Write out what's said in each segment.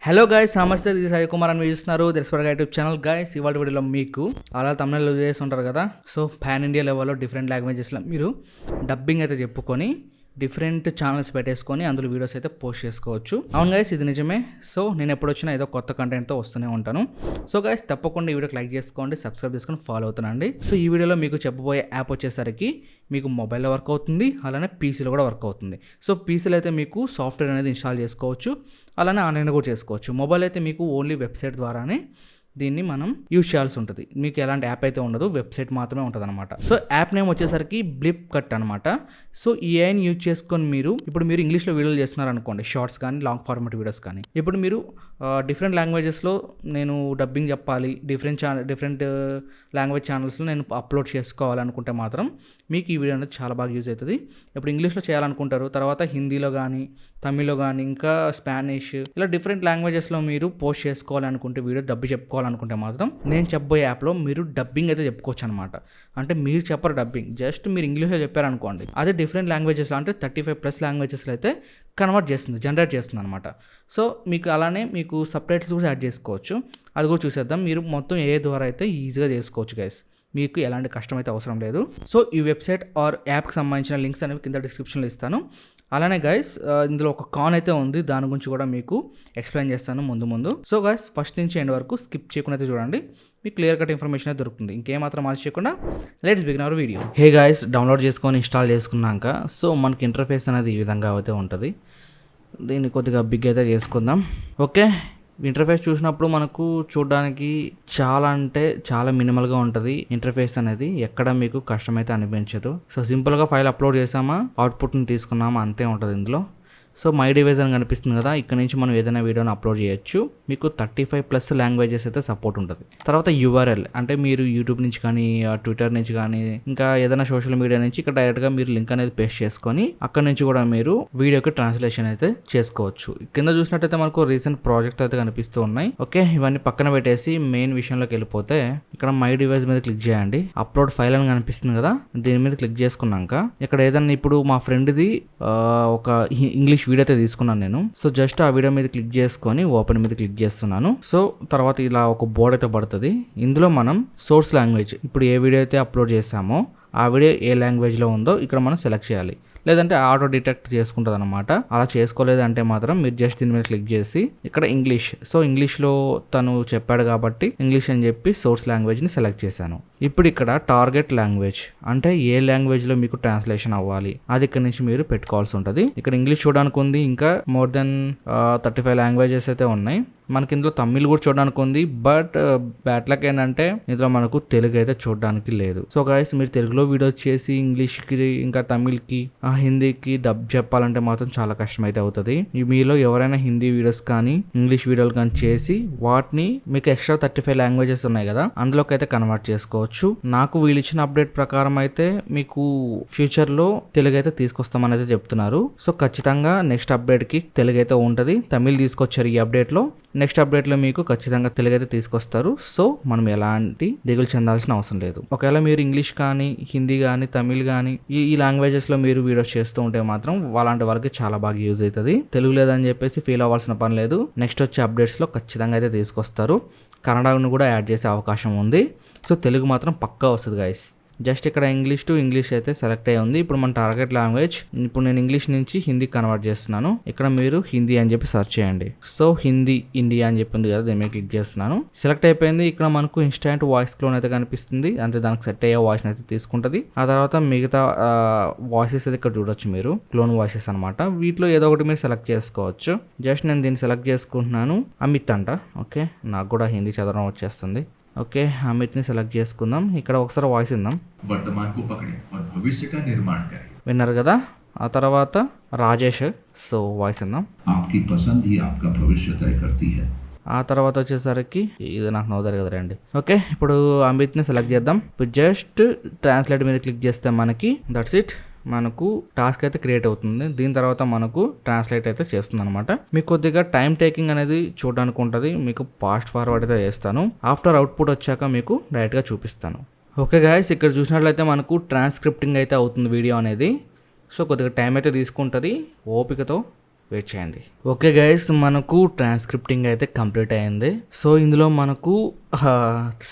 Hello guys, నమస్తే. ఇది సాయి కుమార్ అని మీరు చూస్తున్నారు తెలుసుకోవడం యూట్యూబ్ ఛానల్. గైస్, ఇవాళ వీడియోలో మీకు అలా తమిళలో చేసి ఉంటారు కదా, సో పాన్ ఇండియా లెవెల్లో డిఫరెంట్ లాంగ్వేజెస్లో మీరు డబ్బింగ్ అయితే చెప్పుకొని డిఫరెంట్ ఛానల్స్ పెట్టేసుకొని అందులో వీడియోస్ అయితే పోస్ట్ చేసుకోవచ్చు. అవును గైస్, ఇది నిజమే. సో నేను ఎప్పుడు వచ్చినా ఏదో కొత్త కంటెంట్తో వస్తూనే ఉంటాను. సో గైస్, తప్పకుండా ఈ వీడియోకి లైక్ చేసుకోండి, సబ్స్క్రైబ్ చేసుకొని ఫాలో అవుతానండి. సో ఈ వీడియోలో మీకు చెప్పబోయే యాప్ వచ్చేసరికి మీకు మొబైల్లో వర్క్ అవుతుంది, అలానే పీసీలో కూడా వర్క్ అవుతుంది. సో పీసీలో అయితే మీకు సాఫ్ట్వేర్ అనేది ఇన్స్టాల్ చేసుకోవచ్చు, అలానే ఆన్లైన్ కూడా చేసుకోవచ్చు. మొబైల్ అయితే మీకు ఓన్లీ వెబ్సైట్ ద్వారానే దీన్ని మనం యూజ్ చేయాల్సి ఉంటుంది. మీకు ఎలాంటి యాప్ అయితే ఉండదు, వెబ్సైట్ మాత్రమే ఉంటుంది అనమాట. సో యాప్ నేమ్ వచ్చేసరికి బ్లిప్ కట్ అనమాట. సో ఈ ఏఐని యూజ్ చేసుకొని మీరు ఇంగ్లీష్లో వీడియోలు చేస్తున్నారు అనుకోండి, షార్ట్స్ కానీ లాంగ్ ఫార్మాట్ వీడియోస్ కానీ. ఇప్పుడు మీరు డిఫరెంట్ లాంగ్వేజెస్లో నేను డబ్బింగ్ చెప్పాలి, డిఫరెంట్ లాంగ్వేజ్ ఛానల్స్లో నేను అప్లోడ్ చేసుకోవాలనుకుంటే మాత్రం మీకు ఈ వీడియో అనేది చాలా బాగా యూజ్ అవుతుంది. ఇప్పుడు ఇంగ్లీష్లో చేయాలనుకుంటారు, తర్వాత హిందీలో కానీ, తమిళ్లో కానీ, ఇంకా స్పానిష్, ఇలా డిఫరెంట్ లాంగ్వేజెస్లో మీరు పోస్ట్ చేసుకోవాలనుకుంటే, వీడియో డబ్బు చెప్పుకోవాలనుకుంటే మాత్రం నేను చెప్పబోయే యాప్లో మీరు డబ్బింగ్ అయితే చెప్పుకోవచ్చు అనమాట. అంటే మీరు చెప్పరు డబ్బింగ్, జస్ట్ మీరు ఇంగ్లీష్లో చెప్పారనుకోండి, అదే డిఫరెంట్ లాంగ్వేజెస్లో అంటే 35+ లాంగ్వేజెస్లో అయితే జనరేట్ చేస్తుంది అనమాట. సో మీకు అలానే మీకు సబ్‌టైటిల్స్ కూడా యాడ్ చేసుకోవచ్చు. అది కూడా చూసేద్దాం. మీరు మొత్తం ఏ ద్వారా అయితే ఈజీగా చేసుకోవచ్చు గైస్, మీకు ఎలాంటి కష్టం అయితే అవసరం లేదు. సో ఈ వెబ్సైట్ ఆర్ యాప్కి సంబంధించిన లింక్స్ అనేవి కింద డిస్క్రిప్షన్లో ఇస్తాను. అలానే గైస్, ఇందులో ఒక కాన్ అయితే ఉంది, దాని గురించి కూడా మీకు ఎక్స్ప్లెయిన్ చేస్తాను ముందు. సో గైస్, ఫస్ట్ నుంచి ఎండ్ వరకు స్కిప్ చేయకుండా అయితే చూడండి, మీకు క్లియర్ కట్ ఇన్ఫర్మేషన్ అయితే దొరుకుతుంది. ఇంకేమాత్రం ఆలోచించకుండా let's begin our video. Hey guys, download చేసుకొని ఇన్స్టాల్ చేసుకున్నాక సో మనకి ఇంటర్ఫేస్ అనేది ఈ విధంగా అయితే ఉంటుంది. దీన్ని కొద్దిగా బిగ్ అయితే చేసుకుందాం. ఓకే, ఇంటర్ఫేస్ చూసినప్పుడు మనకు చూడడానికి చాలా మినిమల్గా ఉంటుంది. ఇంటర్ఫేస్ అనేది ఎక్కడ మీకు కష్టమైతే అనిపించదు. సో సింపుల్గా ఫైల్ అప్లోడ్ చేసామా, అవుట్పుట్ని తీసుకున్నామా, అంతే ఉంటుంది ఇందులో. సో మై డివైస్ అని కనిపిస్తుంది కదా, ఇక్కడ నుంచి మనం ఏదైనా వీడియోని అప్లోడ్ చేయొచ్చు. మీకు 35+ లాంగ్వేజెస్ అయితే సపోర్ట్ ఉంటుంది. తర్వాత URL అంటే మీరు యూట్యూబ్ నుంచి కానీ, ట్విట్టర్ నుంచి కానీ, ఇంకా ఏదైనా సోషల్ మీడియా నుంచి ఇక్కడ డైరెక్ట్గా మీరు లింక్ అనేది పేస్ట్ చేసుకొని అక్కడ నుంచి కూడా మీరు వీడియోకి ట్రాన్స్లేషన్ అయితే చేసుకోవచ్చు. కింద చూసినట్టయితే మనకు రీసెంట్ ప్రాజెక్ట్ అయితే కనిపిస్తూ ఉన్నాయి. ఓకే, ఇవన్నీ పక్కన పెట్టేసి మెయిన్ విషయంలోకి వెళ్ళిపోతే ఇక్కడ మై డివైస్ మీద క్లిక్ చేయండి. అప్లోడ్ ఫైల్ అని కనిపిస్తుంది కదా, దీని మీద క్లిక్ చేసుకున్నాక ఇక్కడ ఏదైనా ఇప్పుడు మా ఫ్రెండ్ది ఒక ఇంగ్లీష్ వీడియో అయితే తీసుకున్నాను నేను. సో జస్ట్ ఆ వీడియో మీద క్లిక్ చేసుకొని ఓపెన్ మీద క్లిక్ చేస్తున్నాను. సో తర్వాత ఇలా ఒక బోర్డ్ అయితే పడుతుంది. ఇందులో మనం సోర్స్ లాంగ్వేజ్, ఇప్పుడు ఏ వీడియో అయితే అప్లోడ్ చేసామో ఆ వీడియో ఏ లాంగ్వేజ్లో ఉందో ఇక్కడ మనం సెలెక్ట్ చేయాలి, లేదంటే ఆటో డిటెక్ట్ చేసుకుంటుంది అనమాట. అలా చేసుకోలేదంటే మాత్రం మీరు జస్ట్ దీని మీద క్లిక్ చేసి ఇక్కడ ఇంగ్లీష్, సో ఇంగ్లీష్లో తను చెప్పాడు కాబట్టి ఇంగ్లీష్ అని చెప్పి సోర్స్ లాంగ్వేజ్ని సెలెక్ట్ చేశాను. ఇప్పుడు ఇక్కడ టార్గెట్ లాంగ్వేజ్ అంటే ఏ లాంగ్వేజ్లో మీకు ట్రాన్స్లేషన్ అవ్వాలి అది ఇక్కడ నుంచి మీరు పెట్టుకోవాల్సి ఉంటుంది. ఇక్కడ ఇంగ్లీష్ చూడడానికి ఉంది, ఇంకా మోర్ దెన్ 35 లాంగ్వేజెస్ అయితే ఉన్నాయి. మనకి ఇందులో తమిళ్ కూడా చూడడానికి ఉంది, బట్ బ్యాడ్ లక్ ఏంటంటే ఇందులో మనకు తెలుగు అయితే చూడడానికి లేదు. సో గైస్, మీరు తెలుగులో వీడియో చేసి ఇంగ్లీష్కి, ఇంకా తమిళ్కి, హిందీకి డబ్ చెప్పాలంటే మాత్రం చాలా కష్టం అయితే అవుతుంది. మీలో ఎవరైనా హిందీ వీడియోస్ కానీ ఇంగ్లీష్ వీడియోలు కానీ చేసి వాటిని మీకు ఎక్స్ట్రా 35 లాంగ్వేజెస్ ఉన్నాయి కదా, అందులోకి అయితే కన్వర్ట్ చేసుకోవచ్చు. నాకు వీళ్ళు ఇచ్చిన అప్డేట్ ప్రకారం అయితే మీకు ఫ్యూచర్ లో తెలుగు అయితే తీసుకొస్తామని అయితే చెప్తున్నారు. సో ఖచ్చితంగా నెక్స్ట్ అప్డేట్ కి తెలుగు అయితే ఉంటుంది. తమిళ్ తీసుకొచ్చారు ఈ అప్డేట్ లో, నెక్స్ట్ అప్డేట్ లో మీకు ఖచ్చితంగా తెలుగు అయితే తీసుకొస్తారు. సో మనం ఎలాంటి దిగులు చెందాల్సిన అవసరం లేదు. ఒకవేళ మీరు ఇంగ్లీష్ కానీ, హిందీ కానీ, తమిళ్ కానీ ఈ లాంగ్వేజెస్ లో మీరు వీడియోస్ చేస్తూ ఉంటే మాత్రం అలాంటి వాళ్ళకి చాలా బాగా యూజ్ అవుతుంది. తెలుగు లేదని చెప్పేసి ఫీల్ అవ్వాల్సిన పని లేదు. నెక్స్ట్ వచ్చే అప్డేట్స్ లో ఖచ్చితంగా అయితే తీసుకొస్తారు. కన్నడను కూడా యాడ్ చేసే అవకాశం ఉంది. సో తెలుగు మాత్రం పక్కా వస్తుంది గైస్. జస్ట్ ఇక్కడ ఇంగ్లీష్ టు ఇంగ్లీష్ అయితే సెలెక్ట్ అయ్యి ఉంది. ఇప్పుడు మన టార్గెట్ లాంగ్వేజ్, ఇప్పుడు నేను ఇంగ్లీష్ నుంచి హిందీ కన్వర్ట్ చేస్తున్నాను. ఇక్కడ మీరు హిందీ అని చెప్పి సెర్చ్ చేయండి. సో హిందీ ఇండియా అని చెప్పింది కదా, దీని మీద క్లిక్ చేస్తున్నాను. సెలెక్ట్ అయిపోయింది. ఇక్కడ మనకు ఇన్స్టాంట్ వాయిస్ క్లోన్ అయితే కనిపిస్తుంది, అంటే దానికి సెట్ అయ్యే వాయిస్ అయితే తీసుకుంటుంది. ఆ తర్వాత మిగతా వాయిసెస్ అయితే ఇక్కడ చూడొచ్చు మీరు, క్లోన్ వాయిసెస్ అనమాట. వీటిలో ఏదో ఒకటి మీరు సెలెక్ట్ చేసుకోవచ్చు. జస్ట్ నేను దీన్ని సెలెక్ట్ చేసుకుంటున్నాను. అమిత్ అంట. ఓకే, నాకు కూడా హిందీ చదవడం వచ్చేస్తుంది. ఓకే, అమిత్ని సెలెక్ట్ చేసుకుందాం. ఇక్కడ ఒకసారి వాయిస్ ఇందాం. విన్నారు కదా. ఆ తర్వాత రాజేష్, సో వాయిస్ ఇందాం. ఆ తర్వాత వచ్చేసరికి ఇది నాకు నోదరు కదా రండి. ఓకే, ఇప్పుడు అమిత్ని సెలెక్ట్ చేద్దాం. ఇప్పుడు జస్ట్ ట్రాన్స్లేట్ మీద క్లిక్ చేస్తే మనకి దట్స్ ఇట్, మనకు టాస్క్ అయితే క్రియేట్ అవుతుంది. దీని తర్వాత మనకు ట్రాన్స్లేట్ అయితే చేస్తుంది అనమాట. మీకు కొద్దిగా టైం టేకింగ్ అనేది చూడడానికి ఉంటుంది. మీకు ఫాస్ట్ ఫార్వర్డ్ అయితే చేస్తాను. ఆఫ్టర్ అవుట్పుట్ వచ్చాక మీకు డైరెక్ట్గా చూపిస్తాను. ఓకే గాయస్, ఇక్కడ చూసినట్లయితే మనకు ట్రాన్స్క్రిప్టింగ్ అయితే అవుతుంది వీడియో అనేది. సో కొద్దిగా టైం అయితే తీసుకుంటుంది. ఓపికతో వెయిట్ చేయండి. ఓకే గైస్, మనకు ట్రాన్స్క్రిప్టింగ్ అయితే కంప్లీట్ అయింది. సో ఇందులో మనకు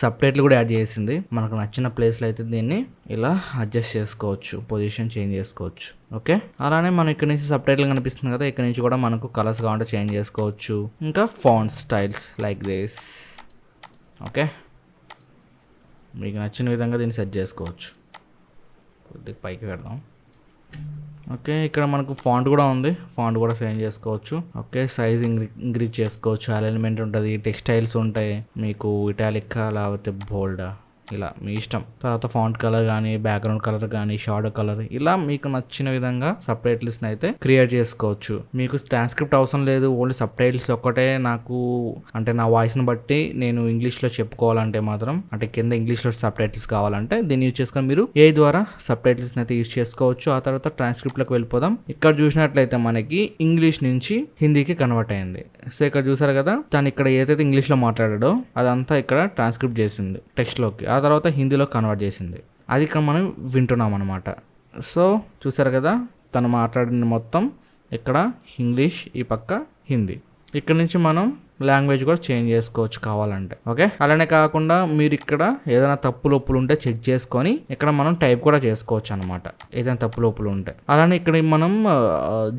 సబ్ టైటిల్ కూడా యాడ్ చేసింది. మనకు నచ్చిన ప్లేస్లో అయితే దీన్ని ఇలా అడ్జస్ట్ చేసుకోవచ్చు, పొజిషన్ చేంజ్ చేసుకోవచ్చు. ఓకే, అలానే మనం ఇక్కడ నుంచి సబ్ టైటిల్ కనిపిస్తుంది కదా, ఇక్కడ నుంచి కూడా మనకు కలర్స్ కావాలంటే చేంజ్ చేసుకోవచ్చు. ఇంకా font styles like this. Okay, మీకు నచ్చిన విధంగా దీన్ని సెట్ చేసుకోవచ్చు. కొద్దిగా పైకి పెడదాం. ఓకే, ఇక్కడ మనకు ఫాంట్ కూడా ఉంది, ఫాంట్ కూడా చేంజ్ చేసుకోవచ్చు. ఓకే, సైజ్ ఇంక్రీజ్ చేసుకోవచ్చు, అలైన్మెంట్ ఉంటుంది, టెక్స్టైల్స్ ఉంటాయి, మీకు ఇటాలిక్ లేకపోతే బోల్డ్ ఇలా మీ ఇష్టం. తర్వాత ఫాంట్ కలర్ కానీ, బ్యాక్గ్రౌండ్ కలర్ కానీ, షాడో కలర్ ఇలా మీకు నచ్చిన విధంగా సబ్ టైటిల్స్ని అయితే క్రియేట్ చేసుకోవచ్చు. మీకు ట్రాన్స్క్రిప్ట్ అవసరం లేదు, ఓన్లీ సబ్ టైటిల్స్ ఒక్కటే నాకు అంటే నా వాయిస్ని బట్టి నేను ఇంగ్లీష్లో చెప్పుకోవాలంటే మాత్రం, అంటే కింద ఇంగ్లీష్లో సబ్ టైటిల్స్ కావాలంటే దీన్ని యూజ్ చేసుకొని మీరు ఏ ద్వారా సబ్ టైటిల్స్ని అయితే యూజ్ చేసుకోవచ్చు. ఆ తర్వాత ట్రాన్స్క్రిప్ట్లోకి వెళ్ళిపోదాం. ఇక్కడ చూసినట్లయితే మనకి ఇంగ్లీష్ నుంచి హిందీకి కన్వర్ట్ అయింది. సో ఇక్కడ చూసారు కదా, తను ఇక్కడ ఏదైతే ఇంగ్లీష్లో మాట్లాడాడో అదంతా ఇక్కడ ట్రాన్స్క్రిప్ట్ చేసింది టెక్స్ట్లోకి, ఆ తర్వాత హిందీలో కన్వర్ట్ చేసింది. అది ఇక్కడ మనం వింటున్నాం అనమాట. సో చూసారు కదా, తను మాట్లాడిన మొత్తం ఇక్కడ ఇంగ్లీష్, ఈ పక్క హిందీ. ఇక్కడ నుంచి మనం లాంగ్వేజ్ కూడా చేంజ్ చేసుకోవచ్చు కావాలంటే. ఓకే, అలానే కాకుండా మీరు ఇక్కడ ఏదైనా తప్పులు ఒప్పులు ఉంటే చెక్ చేసుకొని ఇక్కడ మనం టైప్ కూడా చేసుకోవచ్చు అనమాట, ఏదైనా తప్పులు ఒప్పులు ఉంటే. అలానే ఇక్కడ మనం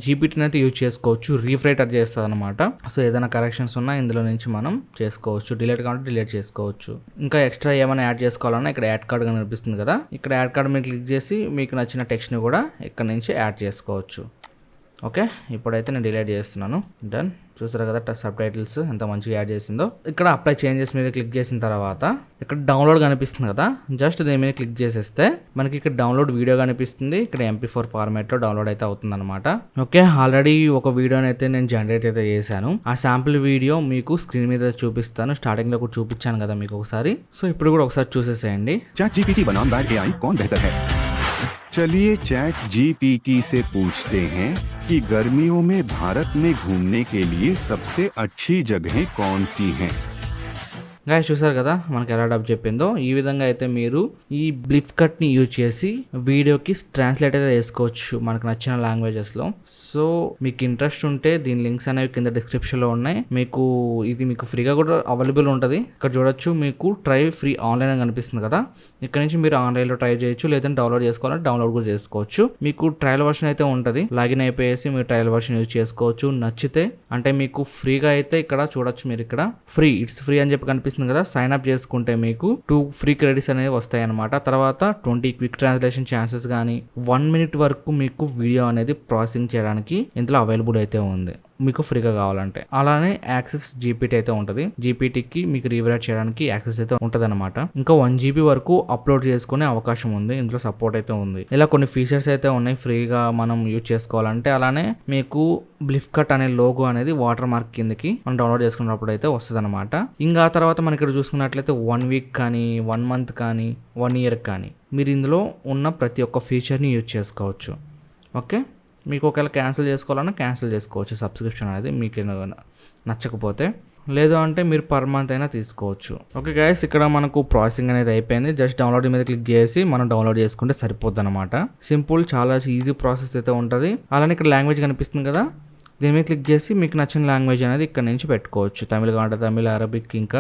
జీపీటీని అయితే యూజ్ చేసుకోవచ్చు, రీఫ్రైటర్ చేస్తుంది అనమాట. సో ఏదైనా కరెక్షన్స్ ఉన్నా ఇందులో నుంచి మనం చేసుకోవచ్చు, డిలీట్ కావాలంటే డిలీట్ చేసుకోవచ్చు. ఇంకా ఎక్స్ట్రా ఏమైనా యాడ్ చేసుకోవాలన్నా ఇక్కడ యాడ్ కార్డ్ కనిపిస్తుంది కదా, ఇక్కడ యాడ్ కార్డ్ మీద క్లిక్ చేసి మీకు నచ్చిన టెక్స్ట్ని కూడా ఇక్కడ నుంచి యాడ్ చేసుకోవచ్చు. ఓకే, ఇప్పుడైతే నేను డిలీట్ చేస్తున్నాను. డన్. చూసారు కదా సబ్ టైటిల్స్ ఎంత మంచిగా యాడ్ చేసిందో. ఇక్కడ అప్లై చేంజెస్ మీద క్లిక్ చేసిన తర్వాత ఇక్కడ డౌన్లోడ్ కనిపిస్తుంది కదా, జస్ట్ దీని మీద క్లిక్ చేసేస్తే మనకి ఇక్కడ డౌన్లోడ్ వీడియో కనిపిస్తుంది. ఇక్కడ MP4 ఫార్మాట్లో డౌన్లోడ్ అయితే అవుతుంది అనమాట. ఓకే, ఆల్రెడీ ఒక వీడియోని అయితే నేను జనరేట్ అయితే చేశాను. ఆ శాంపుల్ వీడియో మీకు స్క్రీన్ మీద చూపిస్తాను. స్టార్టింగ్ లో కూడా చూపించాను కదా మీకు ఒకసారి. సో ఇప్పుడు కూడా ఒకసారి చూసేసేయండి. ChatGPT बनाम बैड AI कौन बेहतर है? चलिए ChatGPT से पूछते हैं कि गर्मियों में भारत में घूमने के लिए सबसे अच्छी जगहें कौन सी हैं? గాయస్ చూసారు కదా మనకి ఎలా డబ్ చెప్పిందో. ఈ విధంగా అయితే మీరు ఈ బ్లిఫ్ కట్ని యూజ్ చేసి వీడియోకి ట్రాన్స్లేట్ అయితే చేసుకోవచ్చు మనకు నచ్చిన లాంగ్వేజెస్లో. సో మీకు ఇంట్రెస్ట్ ఉంటే దీని లింక్స్ అనేవి కింద డిస్క్రిప్షన్లో ఉన్నాయి. ఇది మీకు ఫ్రీగా కూడా అవైలబుల్ ఉంటుంది. ఇక్కడ చూడొచ్చు, మీకు ట్రై ఫ్రీ ఆన్లైన్ అని కనిపిస్తుంది కదా, ఇక్కడ నుంచి మీరు ఆన్లైన్లో ట్రై చేయొచ్చు, లేదంటే డౌన్లోడ్ చేసుకోవాలంటే డౌన్లోడ్ కూడా చేసుకోవచ్చు. మీకు ట్రయల్ వర్షన్ అయితే ఉంటుంది, లాగిన్ అయిపోయేసి మీరు ట్రయల్ వర్షన్ యూజ్ చేసుకోవచ్చు. నచ్చితే అంటే మీకు ఫ్రీగా అయితే ఇక్కడ చూడొచ్చు, మీరు ఇక్కడ ఇట్స్ ఫ్రీ అని చెప్పి కనిపిస్తుంది కదా, సైన్ అప్ చేసుకుంటే మీకు 2 ఫ్రీ క్రెడిట్స్ అనేవి వస్తాయి అనమాట. తర్వాత 20 క్విక్ ట్రాన్స్లేషన్ ఛాన్సెస్ కానీ 1 మినిట్ వరకు మీకు వీడియో అనేది ప్రాసెసింగ్ చేయడానికి ఇందులో అవైలబుల్ అయితే ఉంది మీకు ఫ్రీగా కావాలంటే. అలానే యాక్సెస్ జీపీటీ అయితే ఉంటుంది, జీపీటీకి మీకు రీరైట్ చేయడానికి యాక్సెస్ అయితే ఉంటుంది అనమాట. ఇంకా 1 GB వరకు అప్లోడ్ చేసుకునే అవకాశం ఉంది, ఇందులో సపోర్ట్ అయితే ఉంది. ఇలా కొన్ని ఫీచర్స్ అయితే ఉన్నాయి ఫ్రీగా మనం యూజ్ చేసుకోవాలంటే. అలానే మీకు బ్లిఫ్ కట్ అనే లోగో అనేది వాటర్ మార్క్ కిందకి మనం డౌన్లోడ్ చేసుకున్నప్పుడు అయితే వస్తుంది అనమాట. ఇంకా ఆ తర్వాత మనకి ఇక్కడ చూసుకున్నట్లయితే 1 వీక్ కానీ 1 మంత్ కానీ 1 ఇయర్ కానీ మీరు ఇందులో ఉన్న ప్రతి ఒక్క ఫీచర్ని యూజ్ చేసుకోవచ్చు. ఓకే, మీకు ఒకవేళ క్యాన్సిల్ చేసుకోవాలన్నా క్యాన్సిల్ చేసుకోవచ్చు సబ్స్క్రిప్షన్ అనేది మీకు నచ్చకపోతే. లేదు అంటే మీరు పర్ మంత్ అయినా తీసుకోవచ్చు. ఓకే గైస్, ఇక్కడ మనకు ప్రాసెసింగ్ అనేది అయిపోయింది. జస్ట్ డౌన్లోడ్ మీద క్లిక్ చేసి మనం డౌన్లోడ్ చేసుకుంటే సరిపోద్ది అనమాట. సింపుల్, చాలా ఈజీ ప్రాసెస్ అయితే ఉంటుంది. అలానే ఇక్కడ లాంగ్వేజ్ కనిపిస్తుంది కదా, దీని మీద క్లిక్ చేసి మీకు నచ్చిన లాంగ్వేజ్ అనేది ఇక్కడ నుంచి పెట్టుకోవచ్చు. తమిళ కావాలంటే తమిళ, అరబిక్, ఇంకా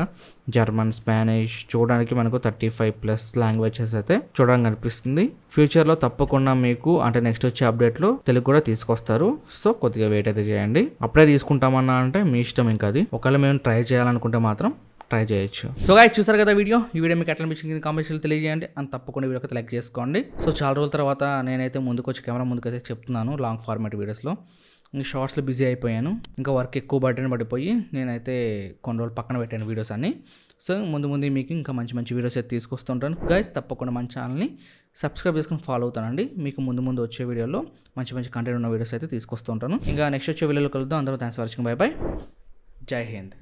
జర్మన్, స్పానిష్. చూడడానికి మనకు 35+ లాంగ్వేజెస్ అయితే చూడడానికి కనిపిస్తుంది. ఫ్యూచర్లో తప్పకుండా మీకు అంటే నెక్స్ట్ వచ్చే అప్డేట్లో తెలుగు కూడా తీసుకొస్తారు. సో కొద్దిగా వెయిట్ అయితే చేయండి. అప్పుడే తీసుకుంటామన్నా అంటే మీ ఇష్టం. ఇంకా అది ఒకవేళ మేము ట్రై చేయాలనుకుంటే మాత్రం ట్రై చేయొచ్చు. సో గైస్ చూసారు కదా వీడియో. ఈ వీడియో మీకు ఎట్లా అనిపించింది కామెంట్స్లో తెలియజేయండి. అండ్ తప్పకుండా వీడియోకి లైక్ చేసుకోండి. సో చాలా రోజుల తర్వాత నేనైతే ముందుకు వచ్చి కెమెరా ముందుకైతే చెప్తున్నాను లాంగ్ ఫార్మాట్ వీడియోస్లో. ఇంకా షార్ట్స్లో బిజీ అయిపోయాను, ఇంకా వర్క్ ఎక్కువ బర్డెన్ పడిపోయి నేనైతే కొన్ని రోజులు పక్కన పెట్టాను వీడియోస్ అన్ని. సో ముందు మీకు ఇంకా మంచి వీడియోస్ అయితే తీసుకొస్తుంటాను గైస్. తప్పకుండా మన ఛానల్ని సబ్స్క్రైబ్ చేసుకుని ఫాలో అవుతానండి. మీకు ముందు వచ్చే వీడియోలో మంచి కంటెంట్ ఉన్న వీడియోస్ అయితే తీసుకొస్తుంటాను. ఇంకా నెక్స్ట్ వచ్చే వీడియోలో కలుద్దాం. అందరూ thanks for watching. By by. జై హింద్.